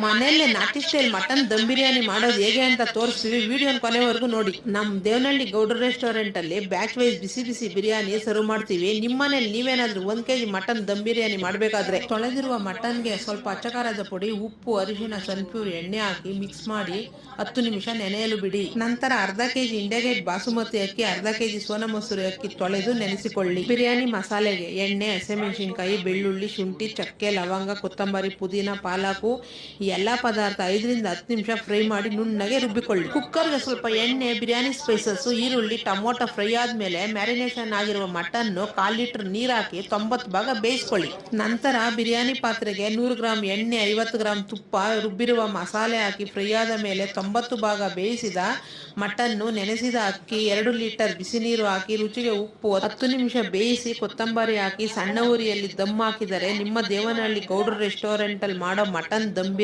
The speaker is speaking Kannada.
ಮನೆಯಲ್ಲೇ ನಾಟಿ ಸ್ಟೈಲ್ ಮಟನ್ ದಮ್ ಬಿರಿಯಾನಿ ಮಾಡೋದು ಹೇಗೆ ಅಂತ ತೋರಿಸ್ತೀವಿ. ವಿಡಿಯೋನ ಕೊನೆವರೆಗೂ ನೋಡಿ. ನಮ್ಮ ದೇವನಹಳ್ಳಿ ಗೌಡ್ರ ರೆಸ್ಟೋರೆಂಟ್ ಅಲ್ಲಿ ಬ್ಯಾಚ್ ವೈಸ್ ಬಿಸಿ ಬಿಸಿ ಬಿರಿಯಾನಿ ಸರ್ವ್ ಮಾಡ್ತೀವಿ. ನಿಮ್ಮ ಮನೇಲಿ ನೀವೇನಾದ್ರೂ 1 kg ಮಟನ್ ದಮ್ ಬಿರಿಯಾನಿ ಮಾಡಬೇಕಾದ್ರೆ ತೊಳೆದಿರುವ ಮಟನ್ಗೆ ಸ್ವಲ್ಪ ಅಚ್ಚಕಾರದ ಪುಡಿ, ಉಪ್ಪು, ಅರಿಶಿಣ, ಸನ್ಫ್ಯೂರ್ ಎಣ್ಣೆ ಹಾಕಿ ಮಿಕ್ಸ್ ಮಾಡಿ 10 ನಿಮಿಷ ನೆನೆಯಲು ಬಿಡಿ. ನಂತರ ಅರ್ಧ ಕೆಜಿ ಇಂಡಿಯಾ ಗೇಟ್ ಬಾಸುಮತಿ ಅಕ್ಕಿ, ಅರ್ಧ ಕೆಜಿ ಸೋನಾ ಮಸೂರಿ ಅಕ್ಕಿ ತೊಳೆದು ನೆನೆಸಿಕೊಳ್ಳಿ. ಬಿರಿಯಾನಿ ಮಸಾಲೆಗೆ ಎಣ್ಣೆ, ಹಸಿಮೆಣಸಿನಕಾಯಿ, ಬೆಳ್ಳುಳ್ಳಿ, ಶುಂಠಿ, ಚಕ್ಕೆ, ಲವಂಗ, ಕೊತ್ತಂಬರಿ, ಪುದೀನ, ಪಾಲಾಕು ಈ ಎಲ್ಲ ಪದಾರ್ಥ 5 ರಿಂದ 10 ನಿಮಿಷ ಫ್ರೈ ಮಾಡಿ ನುಣ್ಣಗೆ ರುಬ್ಬಿಕೊಳ್ಳಿ. ಕುಕ್ಕರ್ಗೆ ಸ್ವಲ್ಪ ಎಣ್ಣೆ, ಬಿರಿಯಾನಿ ಸ್ಪೈಸಸ್, ಈರುಳ್ಳಿ, ಟೊಮೊಟೊ ಫ್ರೈ ಆದ್ಮೇಲೆ ಮ್ಯಾರಿನೇಷನ್ ಆಗಿರುವ ಮಟನ್ 1/4 ಲೀಟರ್ ನೀರು ಹಾಕಿ 90 ಭಾಗ ಬೇಯಿಸ್ಕೊಳ್ಳಿ. ನಂತರ ಬಿರಿಯಾನಿ ಪಾತ್ರೆಗೆ 100 ಗ್ರಾಂ ಎಣ್ಣೆ, 50 ಗ್ರಾಂ ತುಪ್ಪ, ರುಬ್ಬಿರುವ ಮಸಾಲೆ ಹಾಕಿ ಫ್ರೈ ಆದ ಮೇಲೆ 90 ಭಾಗ ಬೇಯಿಸಿದ ಮಟನ್ನು, ನೆನೆಸಿದ ಅಕ್ಕಿ, 2 ಲೀಟರ್ ಬಿಸಿ ನೀರು ಹಾಕಿ ರುಚಿಗೆ ಉಪ್ಪು 10 ನಿಮಿಷ ಬೇಯಿಸಿ ಕೊತ್ತಂಬರಿ ಹಾಕಿ ಸಣ್ಣ ಉರಿಯಲ್ಲಿ ದಮ್ ಹಾಕಿದರೆ ನಿಮ್ಮ ದೇವನಹಳ್ಳಿ ಗೌಡ್ರ ರೆಸ್ಟೋರೆಂಟ್ ಅಲ್ಲಿ ಮಾಡೋ ಮಟನ್ ದಮ್ ಬಿರಿಯಾನಿ